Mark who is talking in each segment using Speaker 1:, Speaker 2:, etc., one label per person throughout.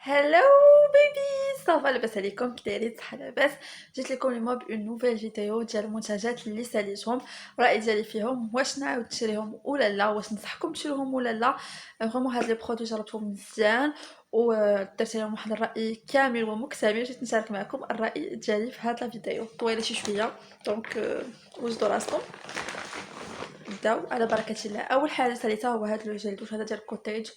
Speaker 1: هلو بيبي، صافا لاباس عليكم؟ كي دايرين؟ صحه لاباس. جيت لكم اليوم بأون نوفيل فيديو ديال المنتجات اللي ساليتهم. الراي ديالي فيهم واش نعاود نشريهم ولا لا، واش ننصحكم تشريوهم ولا لا. فريمون هاد لي برودوي جربتهم مزيان ودرت عليهم واحد الراي كامل ومكتمل. جيت نشارك معكم الراي ديالي في هاد الفيديو طويله شي شويه. دونك وجدوا راسكم، نبداو على بركه الله. اول حاجه ساليتها هو هذا الجل دوش هذا ديال كوتيج.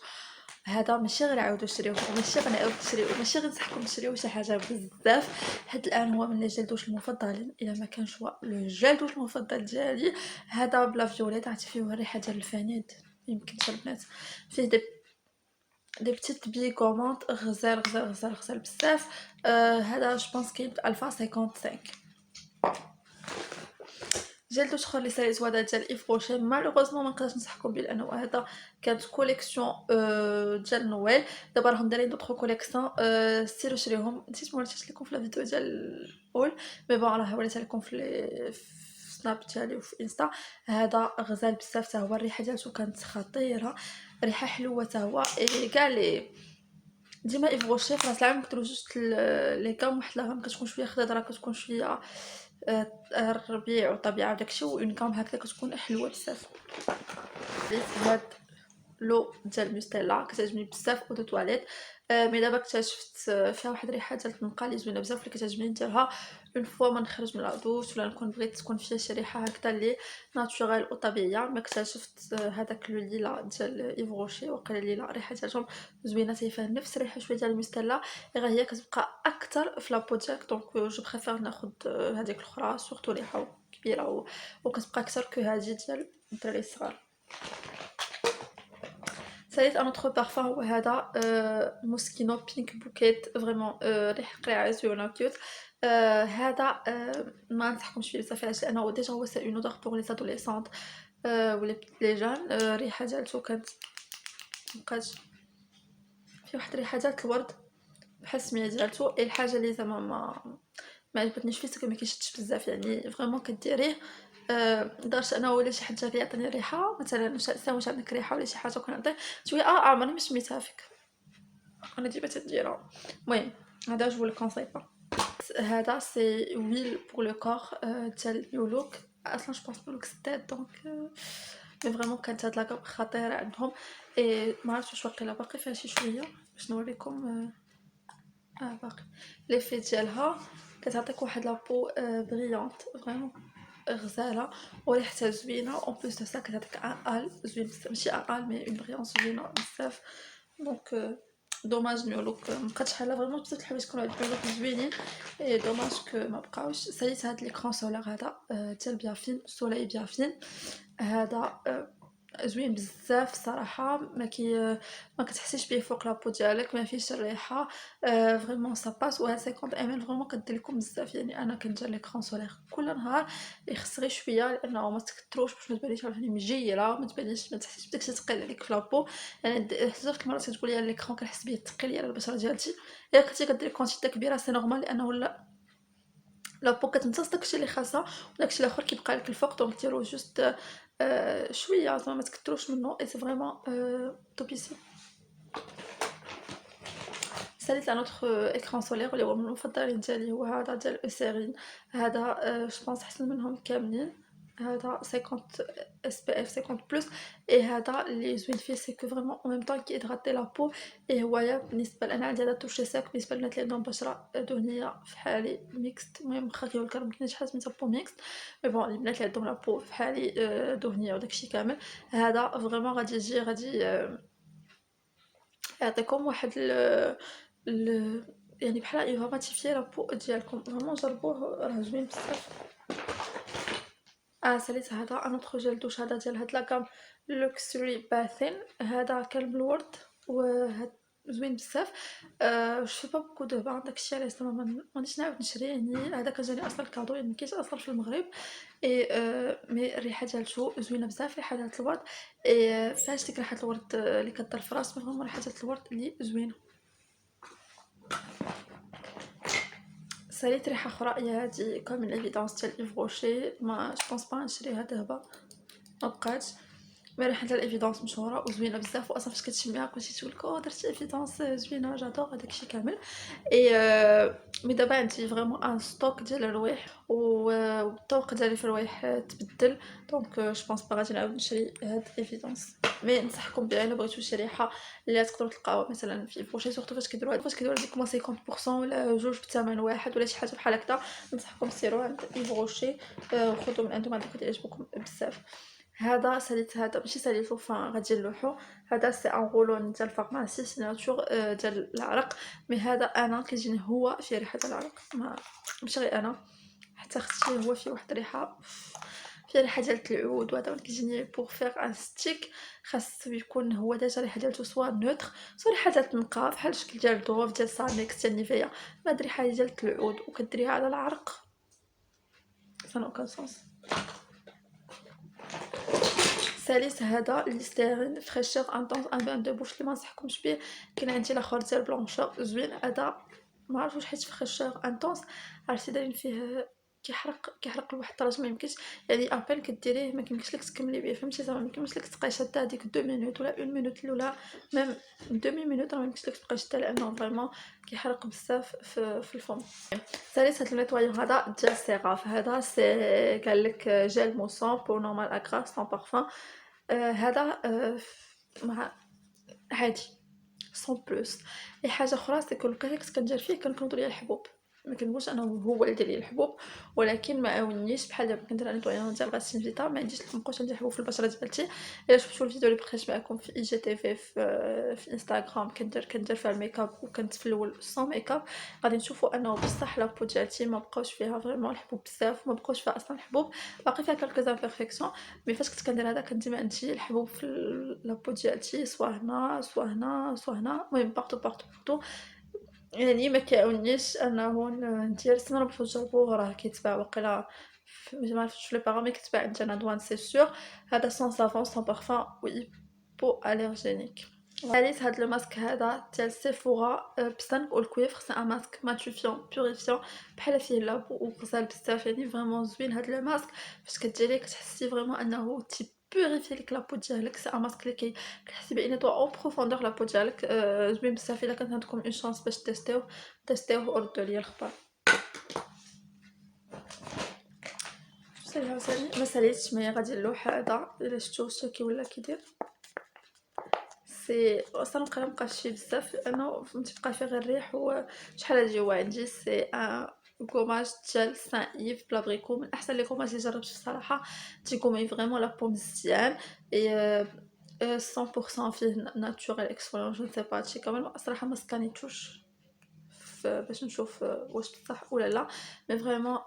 Speaker 1: هذا ماشي غير عاودو شريوه، وماشي غنعاود نشريوه، وماشي غنصحكم تشريوه شي حاجه بزاف. حتى الان هو من لي جل دوش المفضلين، الا ما كانش هو لو جل دوش المفضل ديالي. هذا بلا فيوليت، عرفتي فيه الريحه ديال الفانيد، يمكنش البنات. فيه دي بتيت بي كوموند، غزال غزال غزال غزال بزاف. هذا جو بونس كاين ب 1055. جل دوش اخر اللي ساليت هذا ديال ايف روشي، مالوغوزمون منقدرش ننصحكم به لانه هذا كانت كوليكسيون ديال نويل. دابا راهم دايرين دوطخ كوليكسيون، سيروا شريهم. نسيت موريتش لكم في الفيديو ديال الاول، مي بون راه وريتها لكم في سناب ديالي وفي انستا. هذا غزال بزاف حتى هو، الريحه ديالو كانت خطيره، ريحه حلوه حتى هو. اي كاع لي ديما ايف روشي في راس العام كترو جوج لي كام واحد لاغام كتكون شويه خضرا، كتكون شويه الربيع والطبيعه وداكشي، وإون كام هكذا كتكون حلوه بزاف. هاد لو ديال مستيلا كتعجبني بزاف، او دو تواليت. مي دابا اكتشفت فيها واحد الريحه ديال التنقه اللي زوينه بزاف، اللي كتعجبني نديرها اون فوا ما نخرج من العطوش، ولا نكون بغيت تكون فيها شي ريحه هكذا اللي ناتوريل او طبيعيه. ما اكتشفت هذاك لو ليلا ديال ايف روشي، وقيلا ليلا الريحه ديالهم زوينه، حتى فيها نفس الريحه شويه ديال المستلا، غير هي كتبقى اكثر في لابو ديالك. دونك جو بريفير ناخذ هذيك الاخرى، سورتو ريحه كبيره وكتبقى اكثر كو هذه ديال الدراري الصغار. ساليت ان اوتر بارفان هو هذا موسكينو بينك بوكيت، فريمون ريحه قريعه زوينه كيوت. هذا ما ننصحكمش فيه بزاف، علاش لانه ديجا هو سي اون اودور بوغ لي ادوليسونت ولا لي جون. الريحه ديالو كانت مبقاش فيه واحد الريحه ديال الورد بحال السميه ديالتو. اي الحاجه اللي زعما ما عجبتنيش فيه سكو ما كيشدش بزاف، يعني فريمون كديريه لدرجه انه ولا شي حد جا يعطيني ريحه مثلا، واش عندك ريحه ولا شي حاجه كنعطيه شويه عمرني ما سميتها فيك، انا ديما تنديرها. المهم هذا جو لو كونساي با. هذا سي ويل بور لو كور ديال نيو لوك، اصلا جو بونس نيو لوك ستات. دونك مي فريمون كانت هاد لاكاب خطيره عندهم. اي ما عرفتش واش واقيلا باقي فيها شي شويه باش نوريكم. باقي ليفي ديالها كتعطيك واحد لابو بريونط فريمون غزاله، وريحتها زوينه. اون بليس دو سا كتعطيك ان ال زوين بزاف، ماشي ان ال مي اون بريونس زوينه بزاف. دونك دوماج نيو لوك مبقاتش حاله، فريمون بزاف الحوايج كانوا عندي نيو لوك زوينين، اي دوماج كو ما بقاوش. ساليت هاد ليكران سولار هذا ديال بيافين، سولاي بيافين. هذا زوين بزاف الصراحه، ما كتحسيش بيه فوق لابو ديالك، ما فيهش الريحه. فريمون سا باس، وهاد 50 ام ال فريمون كدير لكم بزاف. يعني انا كندير ليكران سولير كل نهار، يخص غير شويه لانه ما تكتروش باش ما تبانيش عاوتاني مجيره، ما تبانيش، ما تحسيش بداكشي ثقيل عليك في لابو. يعني حتى جوج المرات كتقول لي ليكران كنحس بيه ثقيل على البشره ديالتي. الا كنتي كديري كونتيتي كبيره سي نورمال، لانه لابو كتمتص داكشي اللي خاصها، وداكشي الاخر كيبقى لك الفوق. دونك ديرو جوست شويه زعما ما تكتروش منه، اي سي فريمون توبيسي. ساليت ان اوتر اكران سولير اللي هو من المفضلين ديالي، هو هذا ديال اوسيرين. هذا جو بونس احسن منهم كاملين. هذا 50 اس بي اف 50 بلس. اي هذا اللي زوين فيه سي كو فريمون او ميم طون كيهيدراتي لابو. اي هوايا بالنسبه انا عندي هذا توشي ساك، بالنسبه للبنات اللي عندهم بشره دهنيه في حالي ميكست، المهم واخا كيقول لك مكاينش حاجه سميتها بو ميكست، مي بون البنات اللي عندهم لابو في حالي دهنيه وداكشي كامل، هذا فريمون غادي يجي غادي يعطيكم واحد يعني بحال يغاماتيفي لابو ديالكم. فريمون جربوه راه زوين بزاف. ساليت هذا ان اوتر جيل دوش، هذا ديال هاد لاكام لوكسري باثين. هذا كان بالورد وهاد زوين بزاف. جو في با بوكو دو بان، داكشي علاش زعما مانيش نعاود نشري. يعني هذا كان جاني اصلا كادو، يعني مكاينش اصلا في المغرب. اي مي الريحه ديالو زوينه بزاف، ريحه ديال الورد. اي فاش ديك ريحه الورد اللي كدار في راس، مي فريمون ريحه ديال الورد اللي زوينه. ساليت ريحه اخرى هي هادي كوم ايفيدونس ديال ايف روشي، ما جو بونس با نشريها دابا، مبقاتش. مي ريحة ديال ايفيدونس مشهورة وزوينة بزاف، واصلا فاش كتشميها كلشي تيقولك او درتي ايفيدونس زوينة جادور هداكشي كامل. اي مي دابا عندي فريمون ان ستوك ديال الروايح والذوق ديالي في الروايح تبدل، دونك جو بونس با غادي نعاود نشري هاد ايفيدونس. مي ننصحكم بها الا بغيتو شي ريحه اللي تقدروا تلقاوها مثلا في بوشي، سورتو فاش كيديروا ديكم 50% ولا جوج بثمن واحد ولا شي حاجه بحال هكذا، ننصحكم سيروا عند يفغوشي وخذوا من عندهم، هذاك يعجبكم بزاف. هذا ساليت، هذا ماشي ساليتو غادي نلوحو، هذا سي ان غولون ديال الفارماسي سيناتور ديال العرق. مي هذا انا كيجيني هو فيه ريحه ديال العرق، ما ماشي غير انا، حتى اختي هو فيه واحد الريحه، فيه ريحه ديال العود. وهذا كيجيني بوغ فيغ ان ستيك خاصو يكون هو ديجا ريحه ديالو سوا نوتر، سوا ريحه ديال التنقه بحال الشكل ديال دوف ديال سانيكس ديال نيفيا، ما هاد الريحه ديال العود وكديريها على العرق سا اوكان سونس. الثالث هذا ليستيرين فريشور انتونس ان بان دو بوش اللي ما نصحكمش به. كاين عندي الاخر ديال بلونشور زوين، هذا ما عرفتش حيت فريشور انتونس عرفتي دايرين فيه كيحرق لواحد الدرجه ما يمكنش، يعني ابان كديريه ما كيمكنش لك تكملي به، فهمتي زعما ما كيمكنش لك تبقاي شاده هذيك 2 مينوت ولا 1 مينوت الاولى، ميم دومي مينوت راه ما يمكنش لك تبقاي شاده لانه فريمون كيحرق بزاف في الفم. ثالث هاد الميطوايور هذا ديال سيغاف، هذا سي قالك جيل موسون بور نورمال اغراس سون بارفان. هذا مع عادي سون بلوس. اي حاجه اخرى سي كو الوقيته كنت كندير فيه كنكونطو ليا الحبوب، ما كنقولش انه هو اللي يدير لي الحبوب، ولكن ما عاونيش بحال دابا كندير انا نيطويون ديال غاسين فيتا ما عنديش مابقاوش عندي الحبوب في البشره ديالتي. الا شفتوا الفيديو اللي بقيت معكم في اي جي تي في في انستغرام كندير فيها الميكاب وكنت في الاول سون ميكاب، غادي نشوفوا انه بصح لابو ديالتي ما بقاوش فيها فريمون الحبوب بزاف، ما بقاوش فيها اصلا الحبوب، باقي فيها كالكو امبيرفيكسيون. مي فاش كنت كندير هذا كنت ديما عندي الحبوب في لابو ديالتي، سوا هنا سوا هنا سوا هنا، المهم بارتو بارتو بارتو. يعني ما كيعاونيش انه ندير سنة نبغيو نجربوه، راه كيتباع وقيلا ما عرفتش في لي باغامي كيتباع عندنا دوان سي سور. هذا سون صافون سون بارفان و بو اليرجينيك. الثالث هاد لو ماسك هذا ديال سيفورا بسنك والكويفر، سي ان ماسك ماتيفيون بوريفيون بحال فيه لابو وغزال بزاف، يعني فريمون زوين هاد لو ماسك. فاش كديريه كتحسي فريمون انه بوريفي لك لابو ديالك، سي ان ماسك اللي كتحسي بان ينيطوا اون بروفوندور لابو ديالك. زوين بزاف، الا كانت عندكم اون شانس باش تيستيوه وردوا ليا الخبر. سالي عاوتاني ما ساليتش، ما غادي نلوح هذا الا شفتوه شتي ولا كيدير سي اصلا وقيلا مبقاش فيه بزاف لانه فهمتي بقى فيه غير الريح. وشحال هادي هو عندي سي ان كوماج ديال سان ايف بلا بريكو، من احسن لي كوماج اللي جربت الصراحه، تيكومي فريمون لا بو مزيان اي 100% فيه ناتوريل اكسفوليون جو نسي با هادشي كامل صراحه ما سكانيتوش باش نشوف واش بصح ولا لا، مي فريمون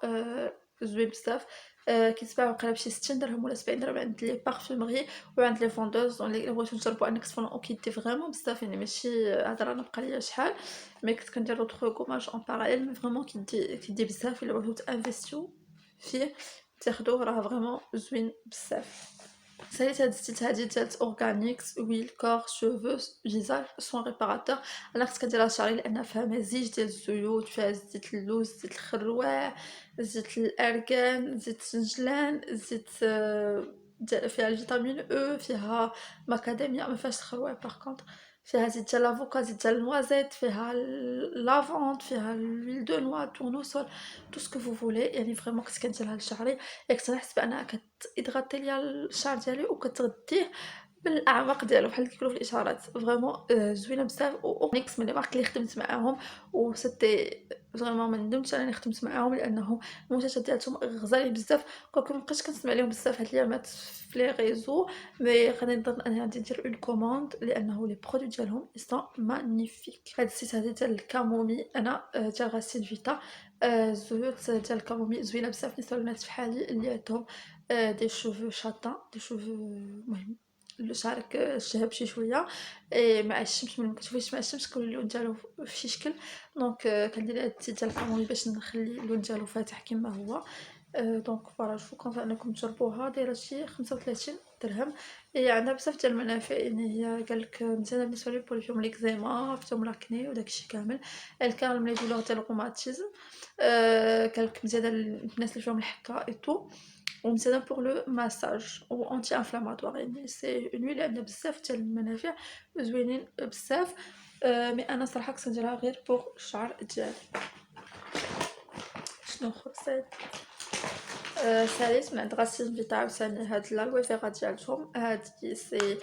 Speaker 1: زوين بزاف. كيتباع وقيلا بشي 60 درهم ولا 70 درهم عند لي بارفومري وعند لي فوندوز، اللي بغيتو تجربوا ان اكسفولون او كيدي فريمون بزاف، يعني ماشي هذا راه بقى ليا شحال، مي كنت كندير لوطخ كوماج اون باراليل، مي فريمون كيدي بزاف الا بغيتو تانفيستيو فيه تاخدوه، راه فريمون زوين بزاف. ثالث هاد الزيت هادي ديال اورغانيكس ويل كور شوفو فيزاج سوان ريباراتور. انا كنت كنديرها لشعري لان فيها مزيج ديال الزيوت، فيها زيت اللوز، زيت الخروع، زيت الارغان، زيت السنجلان، زيت فيها الفيتامين او، فيها ماكاداميا ما فيهاش الخروع باغ، فيها زيت ديال لافوكا، زيت ديال النوازيت، فيها لافوند، فيها الويل دو نوا، تورنوسول، تو سكو فو فولي، يعني فريمون كنت كنديرها لشعري. كنت نحس بانها كتغطي ليا الشعر ديالي وكتغذيه بالاعماق ديالو بحال كيقولوا في الاشارات، فريمون زوينه بزاف. ونيكس من لي مارك اللي خدمت معاهم وسيتي فريمون ما ندمتش انني خدمت معاهم لانه المنتجات ديالهم غزالين بزاف، كونك مابقيتش كنسمع ليهم بزاف هاد الايامات في لي ريزو، مي غادي نضطر انني غادي ندير اون كوموند لانه لي برودوي ديالهم سون مانيفيك. هاد السيت هادي ديال الكامومي انا ديال غاسين فيتا، الزيوت ديال الكامومي زوينه بزاف بالنسبه للبنات بحالي اللي عندهم دي شوفو شاتان، دي شوفو المهم شعرك شهب شي شويه مع الشمس، ملي كتشوفيه مع الشمس كيولي اللون ديالو في شي شكل، دونك كندير هاد الزيت ديال الكامومي باش نخلي اللون ديالو فاتح كما هو. دونك فوالا جو كونساي انكم تجربوها، دايره شي 35 درهم، هي عندها بزاف ديال المنافع، يعني هي قالك مزيانه بالنسبه لي بول فيهم ليكزيما فيهم لاكني وداكشي كامل، الكالم لي دولور ديال الروماتيزم، قالك مزيانه للناس اللي فيهم الحكه اي تو. ومزيانة بوغ لو ماساج و انتي انفلاماتوار، يعني سي اون ويل عندها بزاف ديال المنافع زوينين بزاف. مي انا صراحه كنت نديرها غير بوغ الشعر ديالي. شنو اخر صايب؟ ثالث من عند غاسين فيتا عاوتاني هاد لالوي فيغا ديالتهم، هادي سي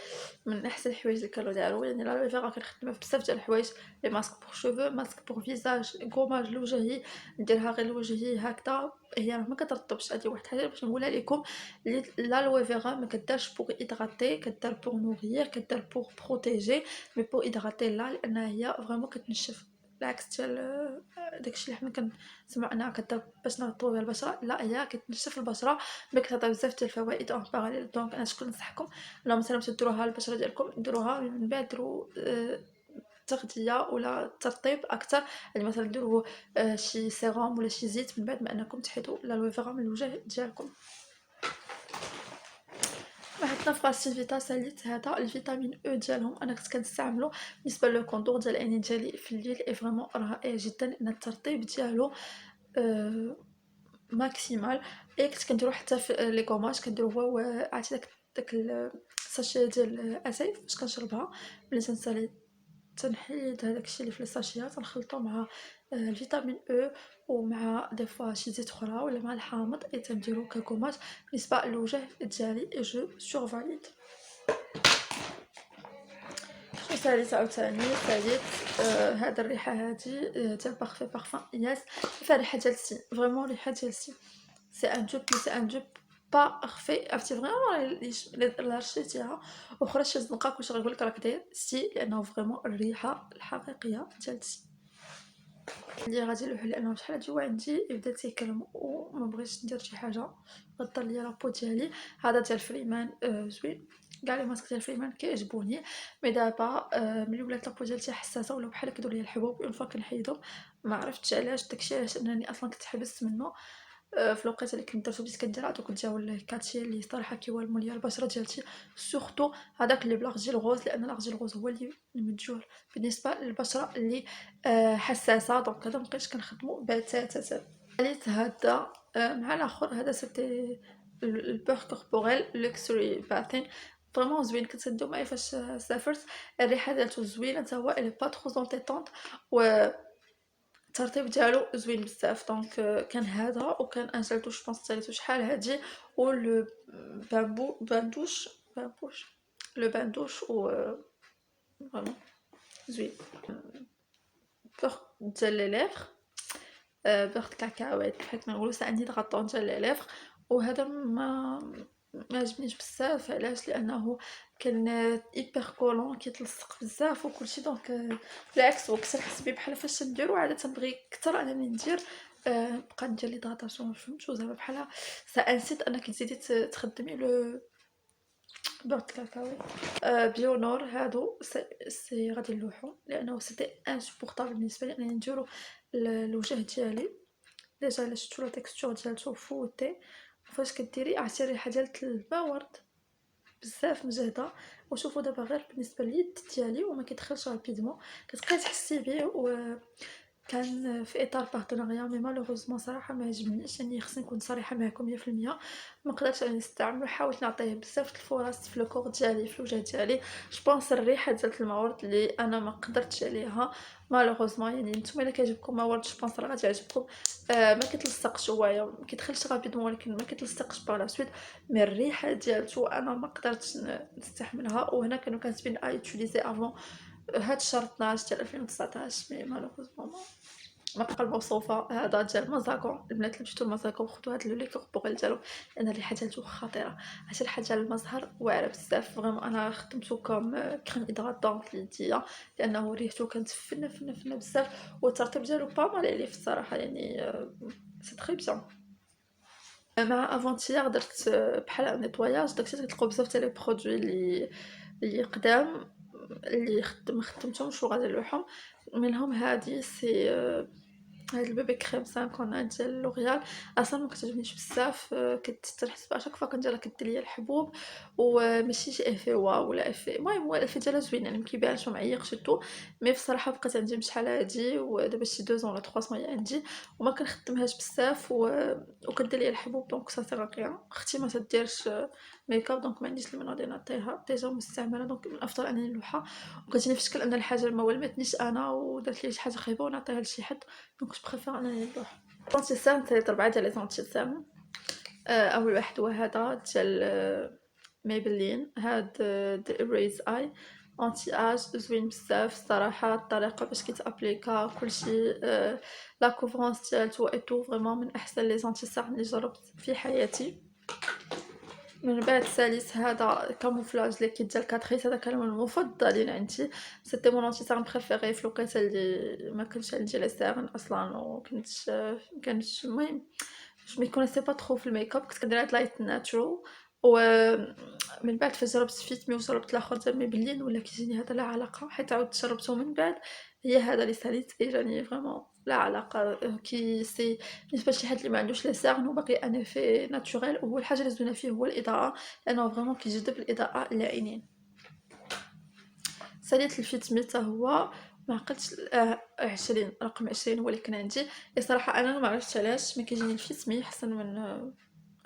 Speaker 1: من احسن الحوايج اللي كانوا داروا، يعني لالوي فيغا كنخدمها في بزاف ديال الحوايج، لي ماسك بوغ شوفو، ماسك بوغ فيزاج، غوماج لوجهي، نديرها غير لوجهي هكذا، هي راه ما كترطبش. هادي واحد الحاجه باش نقولها لكم، لالوي فيغا ما كدارش بوغ ايدغاتي، كدار بوغ نوغيير، كدار بوغ بروتيجي، مي بوغ ايدغاتي لا، لانها هي فريمون كتنشف، بالعكس ديال داكشي اللي حنا كنسمعوا انها كدار باش نرطبوا بها البشره، لا هي كتنشف البشره، مي كتعطي بزاف ديال الفوائد اون باراليل. دونك انا شكون ننصحكم لو مثلا تديروها البشره ديالكم، ديروها من بعد ديروا تغذيه ولا ترطيب اكثر، يعني مثلا ديروا شي سيروم ولا شي زيت من بعد ما انكم تحيدوا الالوي فيغا من الوجه ديالكم. واحد فاسي فيتا ساليت هذا الفيتامين او ديالهم، انا كنت كنستعملو بالنسبه للكونتور ديال العينين ديالي في الليل، اي فريمون رائع جدا، لان الترطيب ديالو ماكسيمال. اي كنت كنديرو حتى في لي كوماج كنديرو هو عرفتي داك الساشي ديال الاتاي فاش كنشربها ملي تنسالي، تنحيد هذاك الشيء اللي في الساشيات تنخلطو مع الفيتامين او ومع دي فوا شي زيت اخرى ولا مع الحامض، اي تنديرو ككوماج بالنسبه للوجه ديالي، اي جو سور فاليد. شنو ثالث عاوتاني ثالث هاد الريحه هادي تاع بارفي بارفان ياس، فيها ريحه ديال السين، فريمون ريحه ديال السين، سي ان دوب سي ان دوب بارفي، عرفتي فريمون لا شريتيها وخرج شي زنقه كلشي غيقول لك راك داير سي، لانه فريمون الريحه الحقيقيه ديال السين اللي غادي نلوح، لانه شحال هادي هو عندي بدا تيكلم وما بغيتش ندير شي حاجه غدر ليا لابو ديالي. هذا ديال فريمان زوين، كاع لي ماسك ديال فريمان كيعجبوني، مي دابا ملي ولات لابو ديالتي حساسه ولا بحال كيديروا ليا الحبوب اون فوا كنحيدهم، ما عرفتش علاش داكشي، علاش انني اصلا كنت حبست منه في الوقيته اللي كنت درتو، بديت كندير هادوك ديال الكاتشي اللي صراحه كيوالموا ليا البشره ديالتي، سورتو هذاك اللي بلاغجيل غوز، لان لاغجيل غوز هو اللي متجول بالنسبه للبشره اللي حساسه، دونك هذا مبقيتش كنخدمو بتاتا. ثالث هذا مع الاخر، هذا سيتي البور كوربوريل لوكسوري باثين، فريمون زوين، كنت نديو معايا فاش سافرت، الريحه ديالته زوينه حتى هو، الي با ترو زونتيطونط، و الترطيب ديالو زوين بزاف. دونك كان هذا وكان ان جل دوش بونس ساليتو شحال هادي، و لو باندوش بامبوش لو باندوش و فريمون زوين. بوغ ديال لي ليفغ، بوغ د كاكاوات بحال ما نقولو سي ان هيدغاطون ديال لي ليفغ، وهذا ما عجبنيش بزاف، علاش؟ لانه كان ايبر كولون كيتلصق بزاف وكلشي، دونك بالعكس هو كنت نحس بيه بحال فاش نديرو عاده تنبغي كثر انني ندير نبقى ندير ليدغاطاسيون، فهمتو زعما بحال سا انسيت انك تزيدي تخدمي لو بوغ د كاكاوات. بيونور هادو سي غادي نلوحو، لانه سيتي انسوبورطابل بالنسبه لي انني نديرو الوجه ديالي، ديجا الا شفتو لا تيكستور ديالتو فوتي، وفاش كديري عرفتي الريحه ديال الماء ورد بزاف مجهده، وشوفوا دابا غير بالنسبه لليد ديالي وما كيدخلش رابيدمون، كتبقاي تحسي بيه، و كان في اطار بارتناريا، مي مالوغوزمون صراحه ما عجبنيش، يعني خصني نكون صريحه معكم 100%، ما قدرتش اني نستعملو، حاولت نعطيه بزاف الفرص في الكور ديالي في الوجه ديالي، جوبونس الريحه ديال الماورد اللي انا ما قدرتش عليها مالوغوزمون. يعني نتوما الا كيعجبكم ماورد جوبونس راه غادي يعجبكم، ما كيتلصقش هوايا، ما كيدخلش غابيدمون ولكن ما كيتلصقش باغ سويت، مي الريحه ديالتو انا ما قدرتش نستحملها، وهنا كانوا كاتبين يوتيليزي افون هاد الشهر 12 ديال 2019، مي مالوغوزمون ما بقى الموصوفه. هذا ديال مازاكون، البنات اللي مشيتو لمازاكون خدوا هاد لو لي كوربوريل ديالو، لان الريحه ديالو خطيره، هاد الريحه ديال المزهر واعره بزاف، فريمون انا خدمتو كوم كريم هيدراتونط ليديا، لانه ريحتو كانت فنه فنه فنه بزاف، والترطيب ديالو با مال عليه في الصراحه، يعني سي تري بيان. مع افونتيير درت بحال نيطواياج، داكشي كتلقاو بزاف تاع لي برودوي اللي قدام اللي خدمتهمش وغادي نلوحهم، منهم هادي سي هاد البيبي كريم 5 ديال لوريال اصلا ما كتعجبنيش بزاف، كنحس اشاك فوا كنديرها كدير ليا الحبوب وماشي شي افي واو ولا افي، المهم هو الافي ديالها زوين يعني مكيبانش ومعيقش تو، مي بصراحه بقات عندي بشحال هادي ودابا شي 2 ولا 3 هي عندي وما كنخدمهاش بزاف وكدير ليا الحبوب دونك سا سيغ ريان. اختي ما تديرش ميكاب دونك ما عنديش المنع ديال نعطيها ديجا مستعمله، دونك من الافضل انني نلوحها وكتجيني في شكل ان الحاجه ما ولمتنيش انا ودرت لي شي حاجه خايبه ونعطيها لشي حد، دونك جو بريفير انني نروح. لونتي سيرم ساليت 4 ديال لي زونتي سيرم. اول واحد هو هذا ديال ميبلين، هاد ديال اريز اي انتي اج زوين بزاف الصراحه، الطريقه باش كيتابليكا كلشي لا كوفرونس ديالتو ايتو فريمون من احسن لي زونتي سيرم اللي جربت في حياتي. من بعد ساليت هذا كاموفلاج ليكيد ديال كاتريس، هذا كان من المفضلين عندي، سيتي مون انتي سيرم بريفيري في الوقيته اللي ما كانش عندي لا سيرم اصلا وكنت مكانش المهم جو مي كونيسي با ترو في الميك اب، كنت كندير هاد لايت ناتشورال و من بعد فاش جربت فيت مي وجربت الاخر ديال ميبلين ولا كيجيني هذا لا علاقه، حيت عاودت جربته من بعد هي هذا اللي ساليت جاني فريمون لا علاقه، كي سي بالنسبه لشي حد اللي ما عندوش لي سيرن وباغي ان افي ناتوريل، وهو الحاجه اللي زوينه فيه هو الاضاءه لانه فريمون كيجذب الاضاءه للعينين. ساليت الفيت مي حتى هو ما عقلتش 20 رقم 20 هو اللي كان عندي، صراحه انا ما عرفتش علاش ما كيجيني الفيت مي احسن من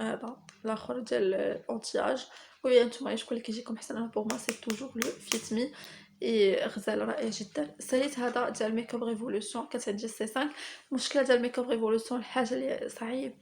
Speaker 1: هذا الاخر ديال الانتياج، ويا نتوما شكون اللي كيجيكم احسن؟ انا بوغ ما سي توجور لو فيت مي غزال رائع جدا. ساليت هذا ديال ميكاب ريفولوسيون، كانت عندي سي 5. المشكله ديال ميكاب ريفولوسيون الحاجه اللي صعيب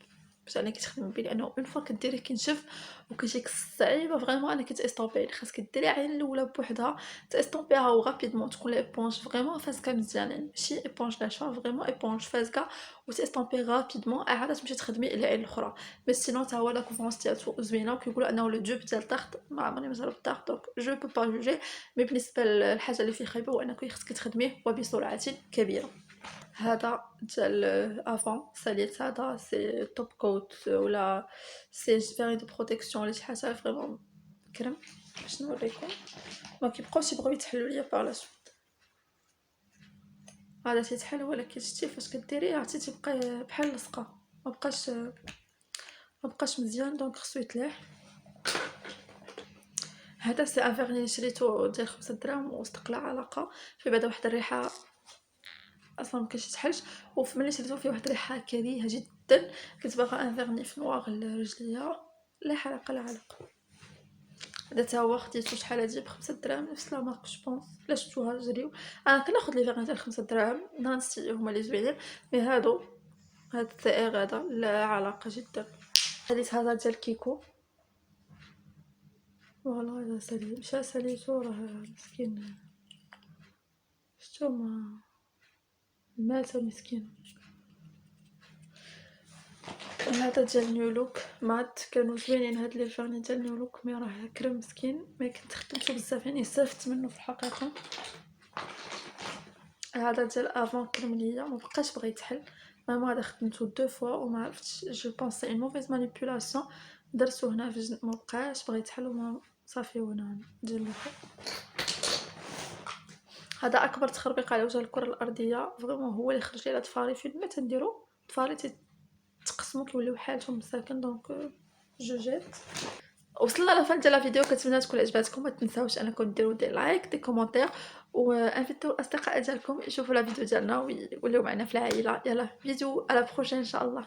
Speaker 1: باش انك تخدمي به لانه اون فوا كديريه كينشف وكيجيك صعيبه فريمون انك تاستومبيه، خاصك ديري العين الاولى بوحدها تاستومبيها وغابيدمون تكون ليبونج فريمون فاسكه مزيان، يعني ماشي ايبونج ناشفه فريمون ايبونج فاسكه وتاستومبي غابيدمون عاد تمشي تخدمي العين الاخرى. بس سينو تا هو لا كونفونس ديالو زوينه وكيقولوا انه لو دوب ديال الضغط ما عمرني ما جربت الضغط دونك جو بو با جوجي، مي بالنسبه للحاجه اللي فيه خايبه هو انك خاصك تخدميه وبسرعه كبيره. هذا ديال افون ساليت هذا سي توب كوت ولا سي فيري دو بروتيكسيون ولا شي حاجه فريمون كريم باش نوريكم ما كيبقاوش يبغيو يتحلوا ليا باغ لا سويت. هذا تيتحل ولكن شتي فاش كديريه عرفتي تيبقى بحال لصقه ما بقاش مزيان دونك خصو يتلاح. هذا سي ان فيرني شريتو ديال 5 دراهم واستقلع علاقه فيه بعدا واحد الريحه اصلا مكانش يتحلش، وملي شريتو فيه واحد الريحه كريهه جدا، كنت باغا ان فيرني في نواغ لرجليا لا حلقه لا علقه. هذا تا هو خديتو شحال هادي ب5 دراهم نفس لا مارك جو بونس، لا شفتوها جريو انا كناخذ لي فيرن ديال 5 دراهم نانسي هما لي زوينين، مي هادو هاد الثائر هذا لا علاقه جدا. خديت هذا ديال كيكو فوالا هذا سالي مشى ساليتو راه مسكين شتو ما مات مسكين. هذا ديال نيو لوك مات كانوا زوينين هاد لي فيرني ديال نيو لوك مي راه كريم مسكين ما كنت خدمتو بزاف يعني استفدت منه في الحقيقه. هذا ديال افون كريم ليا ما بقاش بغا يتحل، فريمون هذا خدمتو 2 فوا وما عرفتش جو بونس سي اون موفيز مانيبيولاسيون درتو هنا في ما بقاش بغا يتحل وما صافي وانا ديال الاخر. هذا اكبر تخربيق على وجه الكره الارضيه فريمون هو اللي خرج لي هاد الفاري فين ما تنديرو الفاري تقسموا كيوليو حالتهم مساكن دونك جو جيت. وصلنا لفان ديال الفيديو، كنتمنى تكون عجباتكم، ما تنساوش انكم ديروا دي لايك دي كومونتير وانفيتو الاصدقاء ديالكم يشوفوا لا فيديو ديالنا ويوليو معنا في العائله. يلا فيديو على بروشين ان شاء الله.